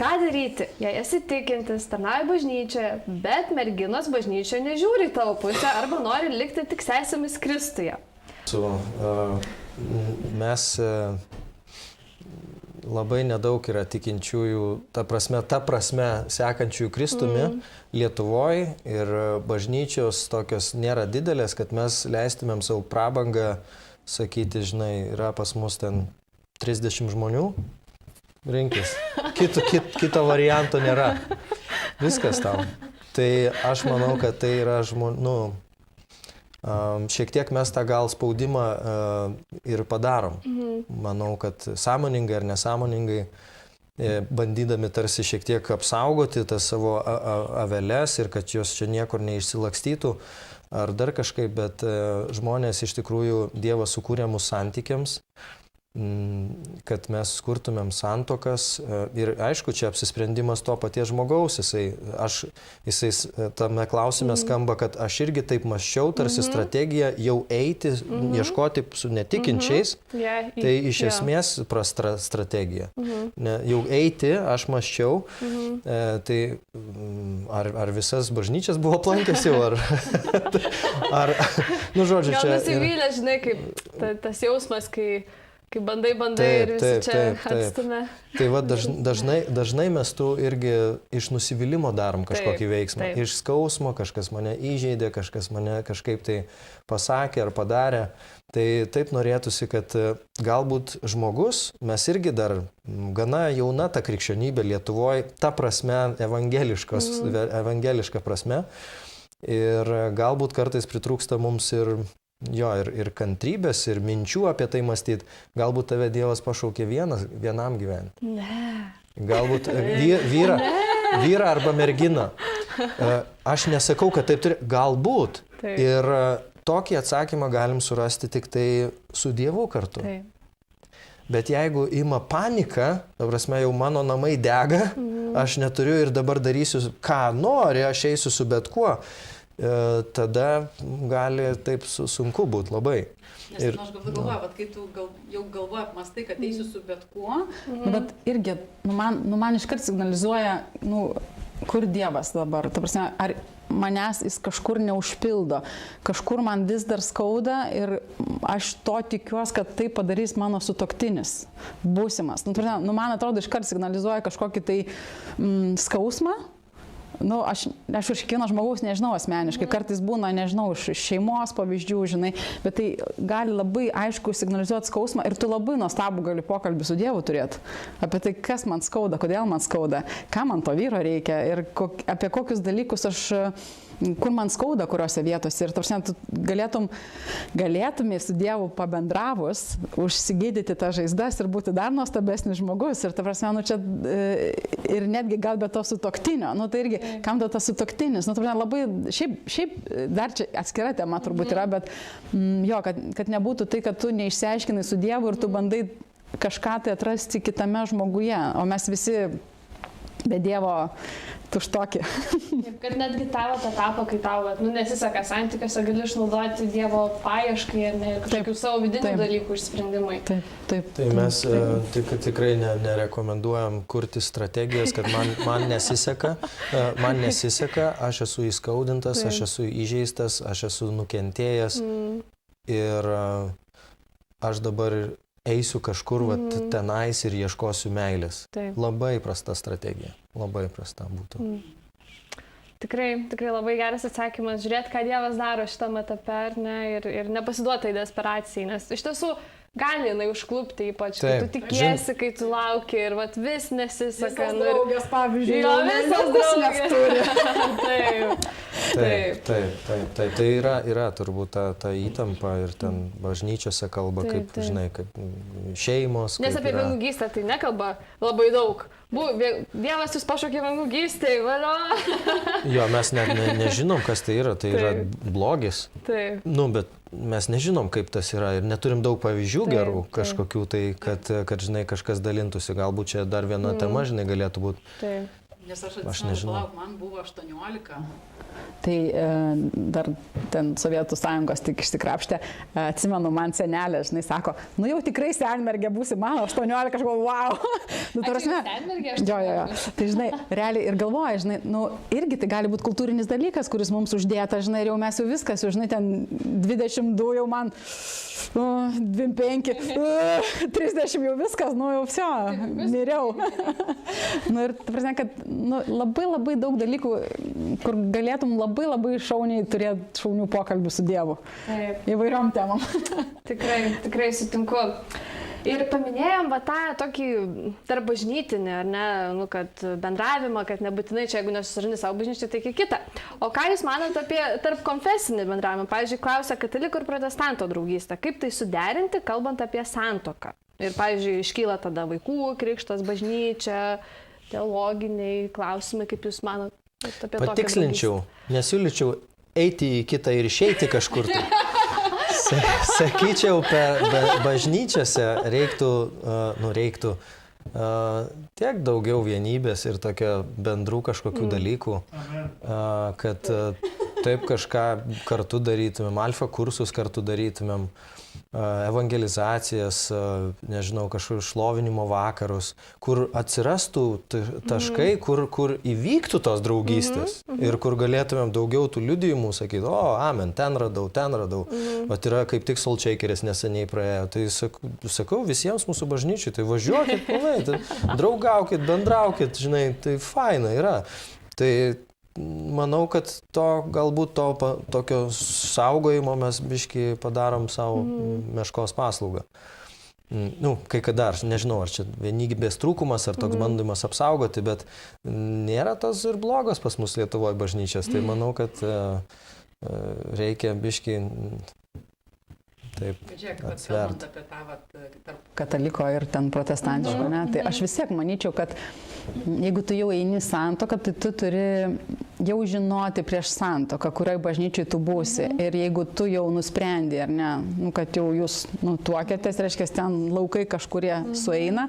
ką daryti, jei esi tikintis, tarnauji bažnyčioje, bet merginos bažnyčioje nežiūri į tavo pusę arba nori likti tik sesėmis Kristuje? Mes labai nedaug yra tikinčiųjų, ta prasme sekančiųjų Kristumi Lietuvoje ir bažnyčios tokios nėra didelės, kad mes leistumėm savo prabangą sakyti, žinai, yra pas mus ten 30 žmonių, rinkis. Kito varianto nėra. Viskas tau. Tai aš manau, kad tai yra šiek tiek mes tą gal spaudimą ir padarom. Manau, kad sąmoningai ar nesąmoningai, bandydami tarsi šiek tiek apsaugoti tas savo aveles ir kad jos čia niekur neišsilakstytų ar dar kažkaip, bet žmonės iš tikrųjų Dievas sukūrė mus santykiams, kad mes kurtumėm santuokas ir aišku, čia apsisprendimas to paties žmogaus, jisai tame klausime skamba, kad aš irgi taip mąsčiau, tarsi strategija jau eiti, ieškoti su netikinčiais, tai iš esmės prasta strategija. Jau eiti, aš mąsčiau, tai ar visas bažnyčias buvo aplankęs jau, ar nu žodžiu, čia... Gal nusivylę, žinai, kaip tas jausmas, kai bandai ir visi čia atstumė. Tai va dažnai mes tu irgi iš nusivylimo darom kažkokį veiksmą. Iš skausmo kažkas mane įžeidė, kažkas mane kažkaip tai pasakė ar padarė. Tai taip norėtųsi, kad galbūt žmogus, mes irgi dar gana jauna ta krikščionybė Lietuvoje, ta prasme evangeliška prasme. Ir galbūt kartais pritrūksta mums ir kantrybės, ir minčių apie tai mąstyti. Galbūt tave Dievas pašaukė vienam gyventi. Ne. Galbūt vyrą arba merginą. Aš nesakau, kad taip turi. Galbūt. Taip. Ir tokį atsakymą galim surasti tik tai su Dievu kartu. Taip. Bet jeigu ima panika, ta prasme jau mano namai dega, aš neturiu ir dabar darysiu, ką nori, aš eisiu su bet kuo, tada gali taip sunku būti labai. Nes aš galvoju, kai tu jau galvoji apmastai, kad eisiu su bet kuo, bet irgi, man iškart signalizuoja, kur Dievas dabar. Ta prasme, ar manęs jis kažkur neužpildo, kažkur man vis dar skauda ir aš to tikiuosi, kad tai padarys mano sutuoktinis, būsimas. Man atrodo, iškart signalizuoja kažkokį tai skausmą. Aš iš kiekvieno žmogaus nežinau asmeniškai, kartais būna, nežinau, iš šeimos pavyzdžių, žinai, bet tai gali labai aišku signalizuoti skausmą ir tu labai nuostabų gali pokalbį su Dievu turėti. Apie tai, kas man skauda, kodėl man skauda, ką man to vyro reikia ir apie kokius dalykus kur man skauda, kuriuose vietose. Ir tarsi tu galėtumai su Dievu pabendravus, užsigydyti tą žaizdas ir būti dar nuostabesnis žmogus. Ir tarsi, čia ir netgi gal be to sutuoktinio. Tai irgi, kam tas sutuoktinis? Labai, šiaip dar čia atskira tema turbūt yra, bet kad nebūtų tai, kad tu neišsiaiškinai su Dievu ir tu bandai kažką tai atrasti kitame žmoguje. O mes visi be Dievo tuštoki. Kad netgi tavo tą etapą, kai tau nesiseka santykiuose, gali išnaudoti Dievo paieškai ir kažkokių savo vidinių dalykų išsprendimai. Taip. Tai mes tikrai nerekomenduojam kurti strategijas, kad man nesiseka. Man nesiseka, aš esu įskaudintas, aš esu įžeistas, aš esu nukentėjęs. Ir aš dabar eisiu kažkur tenais ir ieškosiu meilės. Taip. Labai prasta strategija. Labai prasta būtų. Tikrai labai geras atsakymas. Žiūrėti, ką Dievas daro šitame etape, ar ne, ir nepasiduoti desperacijai, nes iš tiesų gali užklupti, ypač, kai tu tikiesi, kai tu lauki ir vis nesiseka. Visas draugės, pavyzdžiui. Jo, visas draugės turi. Taip. Tai yra turbūt ta įtampa ir ten bažnyčiose kalba, kaip, žinai, kaip šeimos. Nes apie viengungystę tai nekalba labai daug. Dievas jūs pašaukė viengungystei, valio. Jo, mes net nežinom, kas tai yra blogis. Taip. Bet mes nežinom, kaip tas yra ir neturim daug pavyzdžių gerų kažkokių, tai kad, žinai, kažkas dalintųsi. Galbūt čia dar viena tema, žinai, galėtų būti. Taip. Nes aš nežinau, man buvo 18 Tai dar ten Sovietų sąjungos tik išsikrapštė, atsimenu, man senelė, žinai, sako, nu jau tikrai senmergė būsi, mano 18, aš galvoju, wow. Nu, senmergė, aš jo. Tai, žinai, realiai ir galvoja, žinai, nu, irgi tai gali būti kultūrinis dalykas, kuris mums uždėta, žinai, ir jau mes jau viskas, jau, žinai, ten 22 jau man, 25, 30 jau viskas, nu jau viso, miriau. Nu ir, prasme, kad nu, labai daug dalykų, kur galėtum labai šauniai turėti šaunių pokalbių su Dievu. Taip. Įvairiom temom. Tikrai sutinku. Ir paminėjom tą tokį tarp bažnytinį, ar ne, nu, kad bendravimą, kad nebūtinai čia, jeigu nesusirini savo bažnyčią, tai kita. O ką Jūs manote apie tarp konfesinį bendravimą? Pavyzdžiui, klausia katalikų ir protestanto draugystę. Kaip tai suderinti, kalbant apie santuoką? Ir, pavyzdžiui, iškyla tada vaikų krikštas, bažnyčia, teologiniai klausimai, kaip Jūs manote? Patikslinčiau, nesiūlyčiau eiti į kitą ir išeiti kažkur. Sakyčiau, bažnyčiose reiktų tiek daugiau vienybės ir tokio bendrų kažkokių dalykų, kad taip kažką kartu darytumėm, alfa kursus kartu darytumėm, evangelizacijas, nežinau, kažkokius šlovinimo vakarus, kur atsirastų taškai, kur įvyktų tos draugystės ir kur galėtumėm daugiau tų liudijimų sakyti, o, amen, ten radau. Vat yra kaip tik Solčeikeris neseniai praėjo. Tai sakau visiems mūsų bažnyčiai, tai važiuokit, planai, tai draugaukit, bendraukit, žinai, tai faina yra. Tai manau, kad galbūt tokio saugojimo mes biškį padarom savo meškos paslaugą. Nu, kai kada, aš nežinau, ar čia vienybės trūkumas, ar toks bandymas apsaugoti, bet nėra tas ir blogas pas mus Lietuvoje bažnyčias. Tai manau, kad reikia biškį taip atsvert. Apie tą kataliko ir ten protestantiško, ne? Tai aš vis tiek manyčiau, kad jeigu tu jau eini santuoką, tai tu turi jau žinoti prieš santuoką, kurioje bažnyčiai tu būsi. Ir jeigu tu jau nusprendi, ar ne, nu, kad jau jūs tuokėtės, reiškia, ten laukai kažkurie sueina,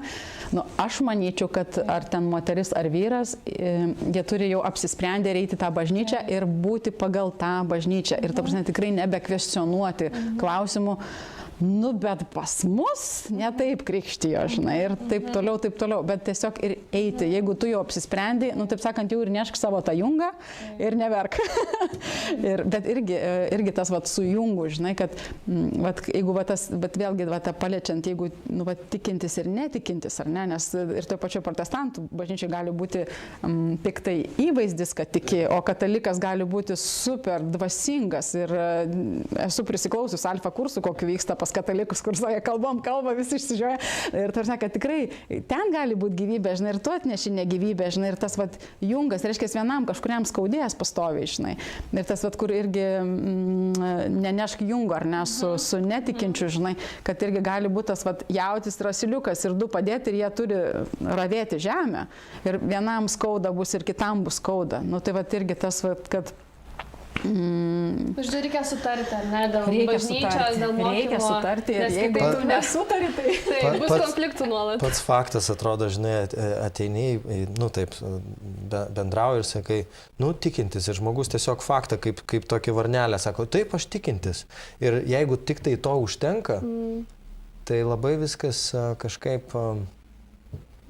nu, aš manyčiau, kad ar ten moteris, ar vyras, jie turi jau apsisprendę eiti tą bažnyčią ir būti pagal tą bažnyčią. Ir ta prasme tikrai nebekvestionuoti klausimų. Nu, bet pas mus ne taip krikštijo, žinai, ir taip toliau, bet tiesiog ir eiti. Jeigu tu jau apsisprendi, nu, taip sakant, jau ir nešk savo tą jungą ir neverk. Bet irgi tas vat su jungu, žinai, kad vat, jeigu vat, tas, bet vėlgi vat, paliečiant, jeigu nu, vat, tikintis ir netikintis, ar ne, nes ir toje pačioje protestantų bažnyčiai gali būti tik tai įvaizdis, kad tiki, o katalikas gali būti super dvasingas. Ir esu prisiklausius alfa kursų, kokiu vyksta pas katalikus, kur savo kalba, visi išsižioja. Ir tarsi, kad tikrai ten gali būti gyvybė, žinai, ir tu atneši negyvybę, žinai, ir tas vat, jungas, reiškia, vienam kažkuriam skaudės pastoviai, žinai. Ir tas, vat, kur irgi nenešk jungo, ar ne, su netikinčiu, žinai, kad irgi gali būti tas vat, jautis ir asiliukas ir du padėti ir jie turi ravėti žemę. Ir vienam skauda bus ir kitam bus skauda. Nu, tai vat, irgi tas, vat, kad Reikia sutarti, ar ne, dėl bažnyčios, dėl mokymo. Reikia sutarti ir jeigu tu nesutari, tai bus konfliktų nuolat. Pats faktas atrodo, žinai, ateini, nu taip, bendrauji ir sakai, nu tikintis ir žmogus tiesiog faktą kaip tokia varnelė, sako, taip aš tikintis. Ir jeigu tik tai to užtenka, tai labai viskas kažkaip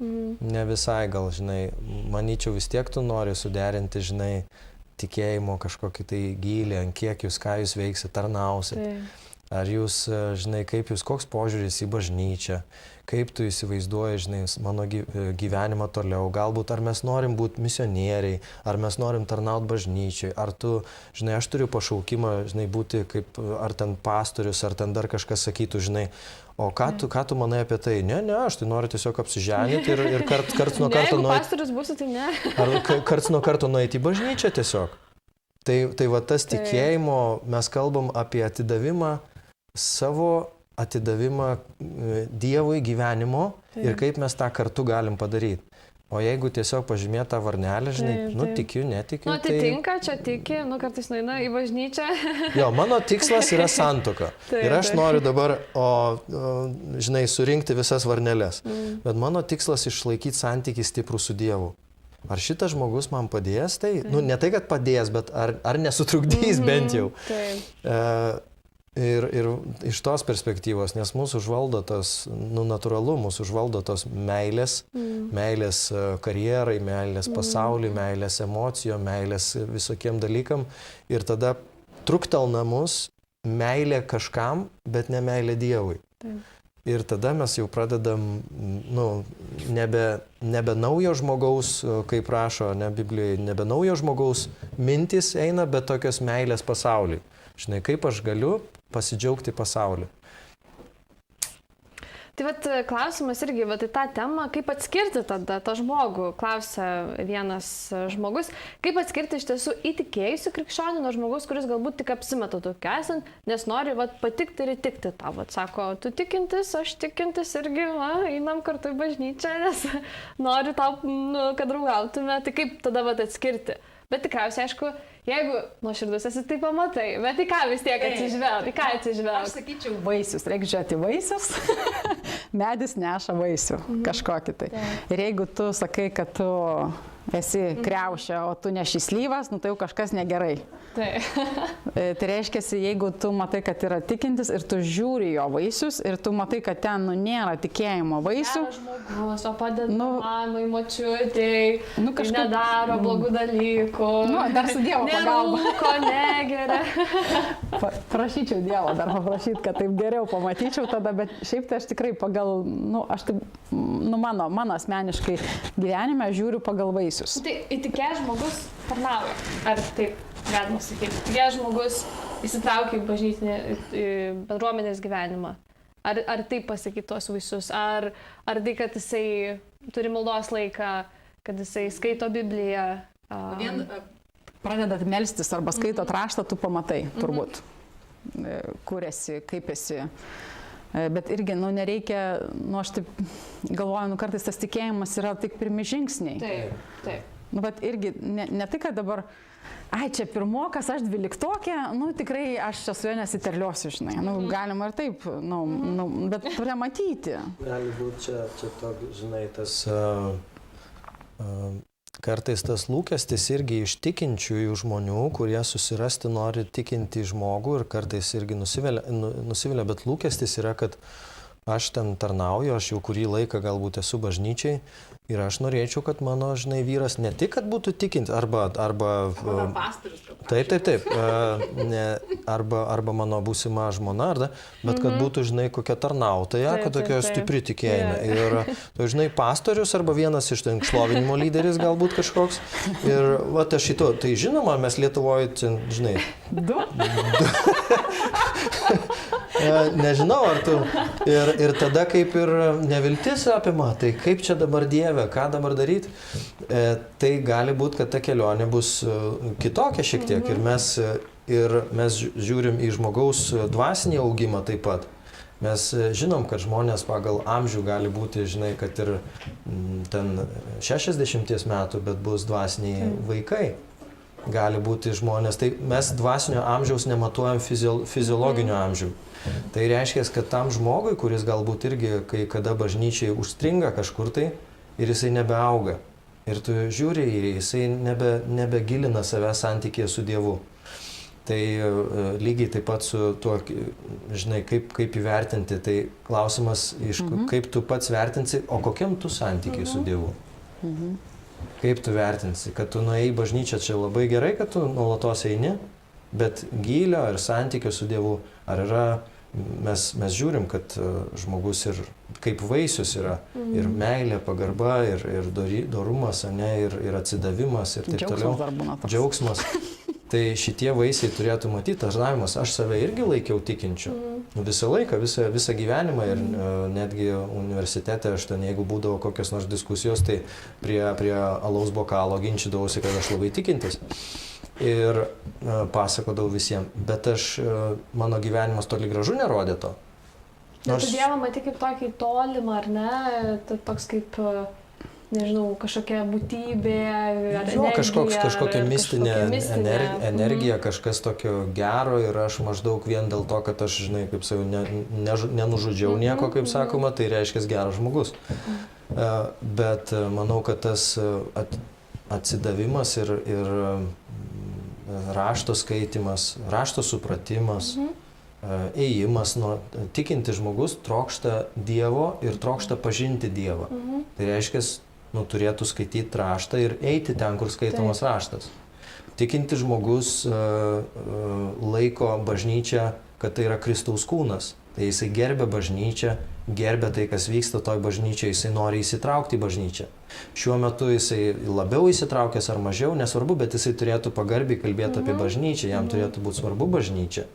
ne visai gal, žinai, manyčiau vis tiek tu nori suderinti, žinai, tikėjimo kažkokį tai gylį, ant kiek jūs, ką jūs veiksit, tarnausit. Ar jūs, žinai, kaip jūs, koks požiūris į bažnyčią, kaip tu įsivaizduoji, žinai, mano gyvenimą toliau, galbūt ar mes norim būti misionieriai, ar mes norim tarnauti bažnyčiai, ar tu, žinai, aš turiu pašaukimą, žinai, būti kaip, ar ten pastorius, ar ten dar kažkas sakytų, žinai, o ką tu manai apie tai? Ne, aš tai noriu tiesiog apsiženyti ir karts nuo karto nueiti. Jeigu pastorius būsi, tai ne. Ar karts nuo karto nueiti į bažnyčią tiesiog. Tai va tas tikėjimo, mes kalbam apie atidavimą Dievui gyvenimo ir kaip mes tą kartu galim padaryti. O jeigu tiesiog pažymėta varnelė, žinai, nu tikiu, netikiu. Nu, atitinka, čia tiki, nu kartais nueina į bažnyčią. Jo, mano tikslas yra santuoka. Ir aš noriu dabar, žinai, surinkti visas varneles. Bet mano tikslas išlaikyti santykį stiprų su Dievu. ar šitas žmogus man padės, tai, ne tai, kad padės, bet ar nesutrukdys bent jau. Ir iš tos perspektyvos, nes mūsų užvaldo tas, natūralu, mūsų užvaldo tos meilės, meilės karjerai, meilės pasauliui, meilės emocijom, meilės visokiem dalykam. Ir tada truktelna mus meilė kažkam, bet ne meilė Dievui. Ir tada mes jau pradedam, nebe naujo žmogaus, kaip rašo Biblijoje, nebe naujo žmogaus mintis eina, bet tokios meilės pasauliui. Žinai, kaip aš galiu pasidžiaugti pasauliu. Tai klausimas irgi, į tą temą, kaip atskirti tada tą žmogų, klausia vienas žmogus, kaip atskirti iš tiesų įtikėjusių krikščionį nuo žmogus, kuris galbūt tik apsimeta tokiu esant, nes nori patikti ir įtikti tau. Sako, tu tikintis, aš tikintis irgi, einam kartu į bažnyčią, nes noriu tau, kad draugautume, tai kaip tada atskirti. Bet tikriausiai, aišku, jeigu nuoširdus esi, tai pamatai, bet į ką vis tiek atsižvelgti? Aš sakyčiau vaisius, reikia žiūrėti vaisius, medis neša vaisių kažkokį tai. Ir jeigu tu sakai, kad tu esi kriaušė, o tu neši slyvas, tai jau kažkas negerai. Tai reiškia, jeigu tu matai, kad yra tikintis ir tu žiūri jo vaisius ir tu matai, kad ten nėra tikėjimo vaisių. Žmogus, o padeda mamai, močiutei, nedaro blogų dalykų. Dar su Dievo pagalba. Nerūko, negeria. Prašyčiau Dievo dar paprašyti, kad taip geriau pamatyčiau tada, bet šiaip tai aš tikrai pagal, aš taip, mano asmeniškai gyvenime žiūriu pagal vaisius. Tai įtikėjęs žmogus tarnauja, ar taip galima sakyti? Įtikėjęs žmogus įsitraukia į bažnytinį bendruomenės gyvenimą. Ar taip pasakyti tuos vaisius? Ar tai, kad jisai turi maldos laiką, kad jisai skaito Bibliją? Pradedat melstis arba skaitot raštą, tu pamatai, turbūt, kur esi, kaip esi. Bet irgi, nereikia, aš taip galvoju, kartais tas tikėjimas yra tik pirmi žingsniai. Taip. Bet irgi, ne tai, kad dabar, čia pirmokas, aš 12-okė, tikrai aš čia su juo nesiterliosiu, žinai. Galima ir taip, bet turi matyti. Gali būti čia toks, žinai, tas kartais tas lūkestis irgi iš tikinčiųjų žmonių, kurie susirasti nori tikinti žmogų ir kartais irgi nusivilia, bet lūkestis yra, kad aš ten tarnauju, aš jau kurį laiką galbūt esu bažnyčiai ir aš norėčiau, kad mano, žinai, vyras ne tik, kad būtų tikintis, arba pastorius. Taip, arba mano būsima žmona, bet kad būtų, žinai, kokia tarnautoja, kad tokia stipri tikėjime. Ir, žinai, pastorius arba vienas iš ten šlovinimo lyderis galbūt kažkoks. Ir aš šito, tai žinoma, mes Lietuvoje, žinai. Nežinau, ar tu. Ir tada kaip ir neviltis apima, tai kaip čia dabar Dieve, ką dabar daryti, tai gali būti, kad ta kelionė bus kitokia šiek tiek. Ir mes žiūrim į žmogaus dvasinį augimą taip pat. Mes žinom, kad žmonės pagal amžių gali būti, žinai, kad ir ten 60 metų, bet bus dvasiniai vaikai. Gali būti žmonės, tai mes dvasinio amžiaus nematuojam fiziologinio amžių. Tai reiškia, kad tam žmogui, kuris galbūt irgi kai kada bažnyčiai užstringa kažkur tai ir jisai nebeauga. Ir tu žiūri ir jisai nebegilina save santykėje su Dievu. Tai lygiai taip pat su tuo, žinai, kaip įvertinti, tai klausimas, kaip tu pats vertinsi, o kokiam tu santykiai su Dievu. Kaip tu vertinsi, kad tu nuėjai į bažnyčią, čia labai gerai, kad tu nuolatos eini, bet gylio ir santykio su Dievu, ar yra, mes žiūrim, kad žmogus ir kaip vaisius yra, ir meilė, pagarba, ir dorumas, ir atsidavimas, ir taip toliau. Džiaugsmas. Tai šitie vaisiai turėtų matyti, tarnavimas. Aš save irgi laikiau tikinčiu. Visą laiką, visą gyvenimą ir netgi universitete aš ten, jeigu būdavo kokios nors diskusijos, tai prie alaus bokalo ginčydavausi, kad aš labai tikintis. Ir pasakodavau visiems. Bet mano gyvenimas toli gražu nerodė to. Bet tu Dievą matai kaip tokį tolimą, ar ne? Toks kaip, nežinau, kažkokia būtybė, ar energija. Kažkokia mistinė energija, kažkas tokio gero ir aš maždaug vien dėl to, kad aš, žinai, kaip sakiau, nenužudžiau nieko, kaip sakoma, tai reiškia geras žmogus. Bet manau, kad tas atsidavimas ir rašto skaitimas, rašto supratimas, ėjimas. Tikinti žmogus trokšta Dievo ir trokšta pažinti Dievą. Tai reiškia, turėtų skaityti raštą ir eiti ten, kur skaitomas raštas. Tikinti žmogus laiko bažnyčią, kad tai yra Kristaus kūnas. Tai jisai gerbia bažnyčią, gerbia tai, kas vyksta toj bažnyčiai, jisai nori įsitraukti į bažnyčią. Šiuo metu jisai labiau įsitraukęs ar mažiau, nesvarbu, bet jisai turėtų pagarbiai kalbėti apie bažnyčią, jam turėtų būti svarbu bažnyčia.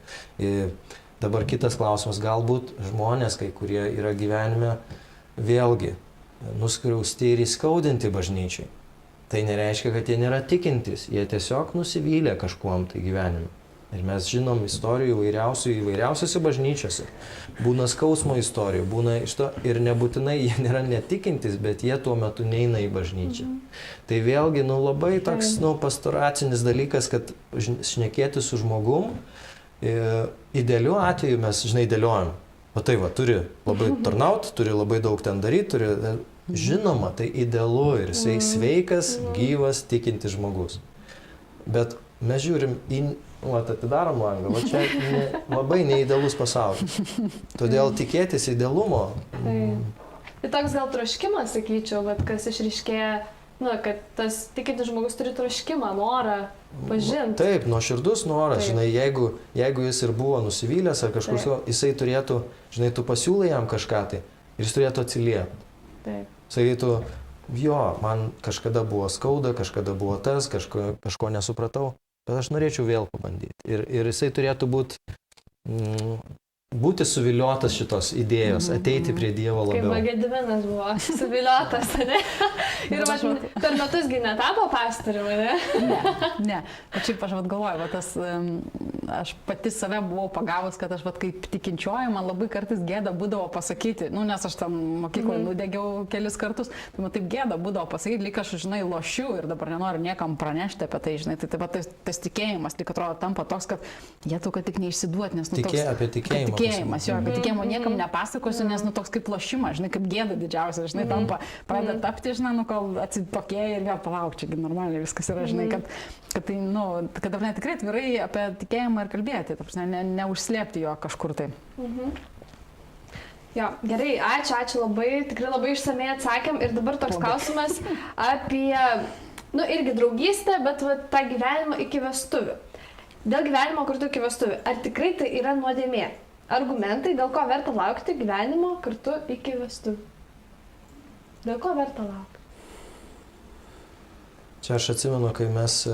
Ir dabar kitas klausimas, galbūt žmonės, kai kurie yra gyvenime, vėlgi nuskriausti ir įskaudinti bažnyčiai. Tai nereiškia, kad jie nėra tikintys, jie tiesiog nusivylė kažkuom tai gyvenime. Ir mes žinom istorijų įvairiausiose bažnyčiose. Būna skausmo istorijų, būna iš to ir nebūtinai jie nėra netikintys, bet jie tuo metu neina į bažnyčią. Tai vėlgi labai toks pastoracinis dalykas, kad šnekėti su žmogum, idealiu atveju mes, dėliojam. O tai turi labai tarnaut, turi labai daug ten daryti, žinoma, tai idealu ir jisai sveikas, gyvas, tikintis žmogus. Bet mes žiūrim atidarom langą, čia labai neidealus pasaulis. Todėl tikėtis idealumo. Tai toks gal troškimas, sakyčiau, kas išryškėja, kad tas tikintis žmogus turi troškimą, norą pažinti. Taip, nuoširdus noras, jeigu jis ir buvo nusivylęs ar kažkur, jisai turėtų, tu pasiūlai jam kažką tai ir jis turėtų atsiliepti. Sakytų, man kažkada buvo skauda, kažkada buvo tas, kažko nesupratau. Bet aš norėčiau vėl pabandyti. Ir jisai turėtų būti suviliotas šitos idėjos, ateiti prie Dievo labiau. Kaip Gediminas buvo suviliotas, ne? Ir per metusgi netapo pastoriumi, ne? Ne. Šiaip aš galvoju, aš pati save buvau pagavus, kad aš kaip tikinčioji, man labai kartais gėda būdavo pasakyti, nes aš tam mokykloje nudegiau kelis kartus, tai man taip gėda būdavo pasakyti, lyg aš, lošiu ir dabar nenoriu niekam pranešti apie tai, tai taip pat tas tikėjimas, lyg atrodo, tampa toks, kad jie tu, kad tik neišsiduot, nes apie tikėjimą. Tikėjimas, kad tikėjimo niekam nepasakosiu, nes toks kaip lošimas, kaip gėda didžiausia, tampa, pradeda tapti, kol atsitokėja ir vėl palauk, čiagi normaliai viskas yra, kad tai, kad tikrai atvirai apie tikėjimą ir kalbėti, neužslėpti jo kažkur tai. Jo, gerai, ačiū labai, tikrai labai išsamei atsakėm ir dabar toks klausimas apie, irgi draugystę, bet tą gyvenimą iki vestuvių. Dėl gyvenimo kartu iki vestuvių, ar tikrai tai yra nuodėmė? Argumentai, dėl ko verta laukti gyvenimo kartu iki vestuvių? Dėl ko verta laukti? Čia aš atsimenu, kai mes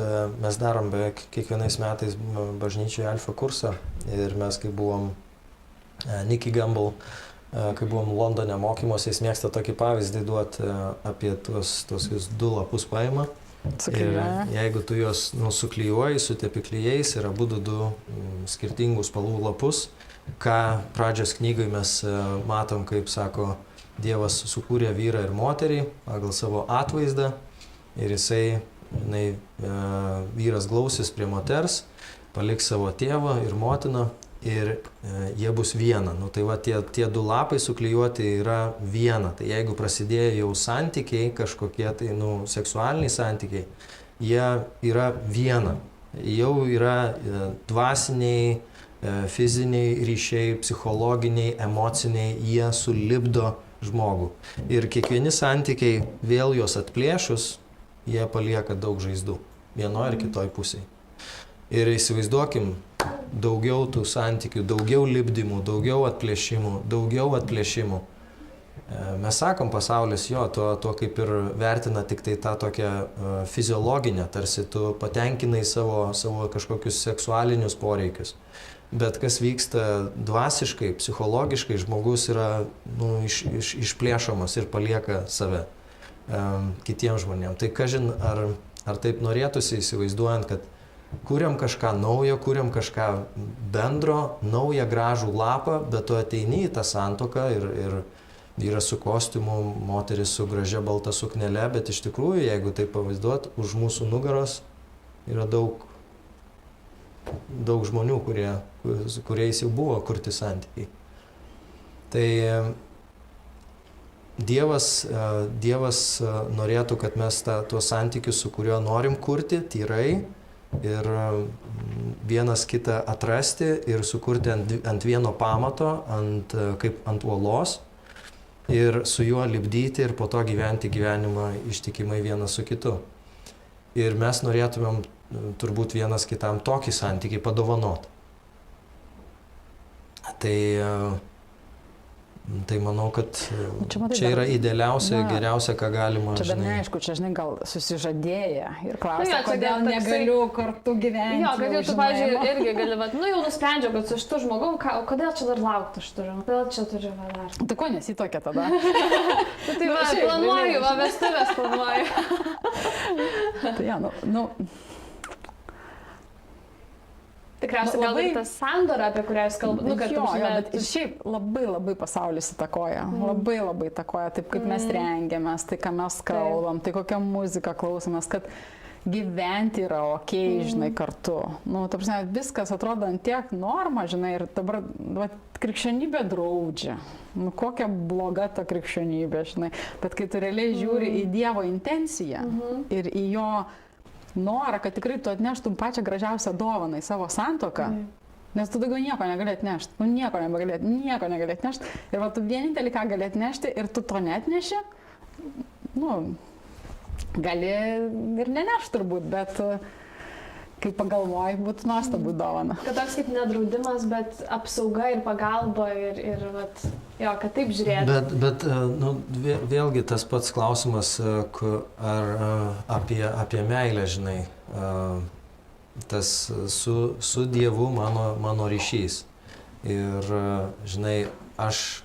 darom beveik kiekvienais metais bažnyčioje Alfa kursą ir mes, kai buvom Nicky Gamble, kai buvom Londone mokymuose, jis mėgsta tokį pavyzdį duoti apie tuos 2 lapus paima. Ir jeigu tu juos suklijuoji su tepiklijais ir abudu 2 skirtingų spalvų lapus, ką pradžios knygai mes matom, kaip sako, Dievas sukūrė vyrą ir moterį pagal savo atvaizdą ir vyras glausis prie moters, paliks savo tėvą ir motiną ir jie bus viena. Tai tie 2 lapai suklijuoti yra viena. Tai jeigu prasidėjo jau santykiai, kažkokie tai seksualiniai santykiai, jie yra viena. Jau yra dvasiniai, fiziniai ryšiai, psichologiniai, emociniai, jie sulipdo žmogų. Ir kiekvieni santykiai, vėl juos atplėšus, jie palieka daug žaizdų. Vienoje ir kitoje pusėje. Ir įsivaizduokim, daugiau tų santykių, daugiau lipdymų, daugiau atplėšimų. Mes sakom, pasaulis tuo kaip ir vertina tik tai tą tokią fiziologinę, tarsi tu patenkinai savo kažkokius seksualinius poreikius. Bet kas vyksta dvasiškai, psichologiškai, žmogus yra išplėšomas ir palieka save kitiems žmonėms. Tai kažin, ar taip norėtųsi įsivaizduojant, kad kuriam kažką naujo, kuriam kažką bendro, naują gražų lapą, bet tu ateini į tą santuoką ir vyras su kostiumu, moteris su gražia balta suknele, bet iš tikrųjų, jeigu tai pavaizduot, už mūsų nugaros yra daug žmonių, kuriais jau buvo kurti santykiai. Tai Dievas norėtų, kad mes tuos santykius, su kuriuo norim kurti, tyrai ir vienas kitą atrasti ir sukurti ant vieno pamato, kaip ant uolos ir su juo lipdyti ir po to gyventi gyvenimą ištikimai vienas su kitu. Ir mes norėtumėm turbūt vienas kitam tokį santykį padovanoti. Tai manau, kad čia yra idealiausia, geriausia, ką galima. Čia dar neaišku, čia žinai, gal susižadėję ir klausia, kodėl negaliu kartu gyventi. Jo, kad jau tu, pavyzdžiui, irgi gali, jau nusprendžiau, kad su šitu žmogum, o kodėl čia dar laukti aš turiu, kodėl čia turiu dar. Tai ko nesitokia tada? Tai va, planuoju, vestuvės planuoju. Tai jo, Tikriausiai gal ir tas sandora, apie kurią jūs kalbate. Bet ir šiaip labai pasaulis įtakoja. Labai įtakoja, taip kaip mes rengiamės, tai ką mes kalbam, tai kokią muziką klausomės, kad gyventi yra okei, žinai, kartu. Ta prasme, viskas atrodo ant tiek norma, žinai, ir dabar krikščionybė draudžia. Kokia bloga ta krikščionybė, žinai. Bet kai tu realiai žiūri į Dievo intenciją ir į jo norą, kad tikrai tu atneštum pačią gražiausią dovaną į savo santuoką, nes tu daugiau nieko negali atnešti, nieko negali atnešti, ir va tu vienintelį ką gali atnešti ir tu to neatneši, gali ir nenešti turbūt, bet kai pagalvoji, būtų nuostabu dovana. Kad toks kaip nedraudimas, bet apsauga ir pagalba ir kad taip žiūrėti. Bet vėlgi tas pats klausimas, ar apie meilę, žinai, tas su Dievu mano ryšys. Ir, žinai, aš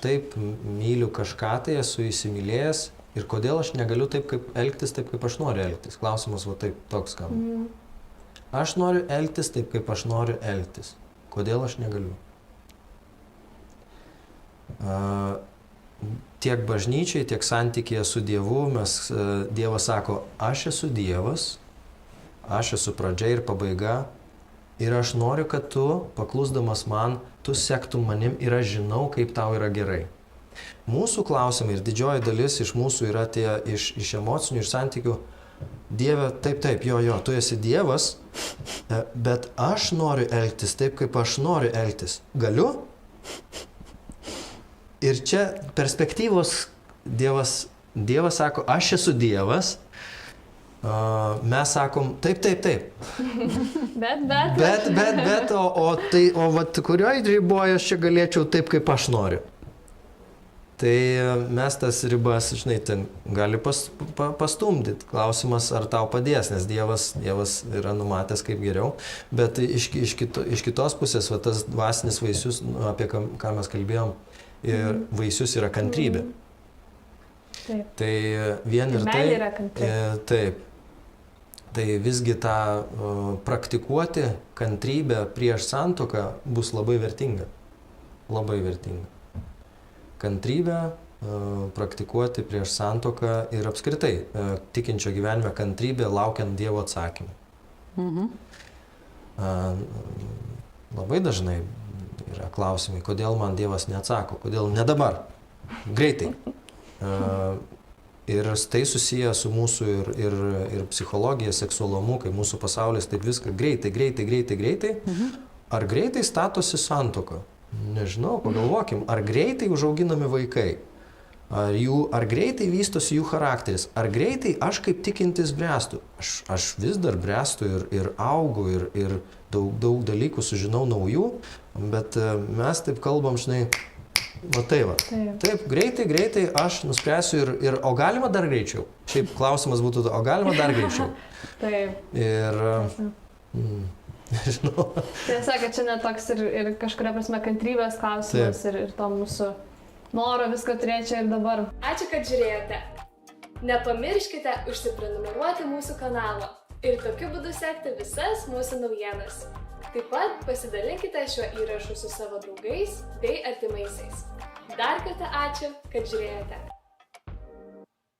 taip myliu kažką, tai esu įsimylėjęs. Ir kodėl aš negaliu elgtis taip, kaip aš noriu elgtis? Klausimas va taip toks skamba. Aš noriu elgtis taip, kaip aš noriu elgtis. Kodėl aš negaliu? Tiek bažnyčiai, tiek santykėje su Dievu, Dievas sako, aš esu Dievas, aš esu pradžia ir pabaiga. Ir aš noriu, kad tu, paklusdamas man, tu sektum manim ir aš žinau, kaip tau yra gerai. Mūsų klausimai ir didžioji dalis iš mūsų yra tie iš emocinių ir santykių. Dieve, taip, jo, tu esi Dievas, bet aš noriu elgtis taip, kaip aš noriu elgtis. Galiu? Ir čia perspektyvos Dievas sako, aš esu Dievas, mes sakom, taip. Bet, o kurioj riboje aš čia galėčiau taip, kaip aš noriu? Tai mes tas ribas, žinai, ten gali pastumdyti. Klausimas, ar tau padės, nes Dievas yra numatęs kaip geriau. Bet iš kitos pusės, tas dvasinis vaisius, apie ką mes kalbėjom, vaisius yra kantrybė. Taip. Tai vien ir tai. Yra kantrybė. Taip. Tai visgi tą praktikuoti kantrybę prieš santuoką bus labai vertinga. Labai vertinga. Kantrybę praktikuoti prieš santuoką ir apskritai tikinčio gyvenime kantrybė laukiant Dievo atsakymų. Labai dažnai yra klausimai, kodėl man Dievas neatsako, kodėl ne dabar, greitai. Ir tai susiję su mūsų ir psichologija, seksualumu, kai mūsų pasaulis taip viską greitai. Ar greitai statosi santuoka? Nežinau, pagalvokim, ar greitai užauginami vaikai, ar greitai vystosi jų charakteris, ar greitai aš kaip tikintis bręstu. Aš vis dar bręstu ir augu ir daug dalykų sužinau naujų, bet mes taip kalbam, žinai, Taip, greitai aš nuspręsiu o galima dar greičiau? Šiaip klausimas būtų, o galima dar greičiau? Taip. Ir... Nežinau. Tiesa, kad čia netoks ir kažkuria prasme kantrybės klausimas ir to mūsų noro viską turėti čia ir dabar. Ačiū, kad žiūrėjote. Nepamirškite užsiprenumeruoti mūsų kanalą ir tokiu būdu sekti visas mūsų naujienas. Taip pat pasidalinkite šiuo įrašu su savo draugais bei artimaisiais. Dar kartą ačiū, kad žiūrėjote.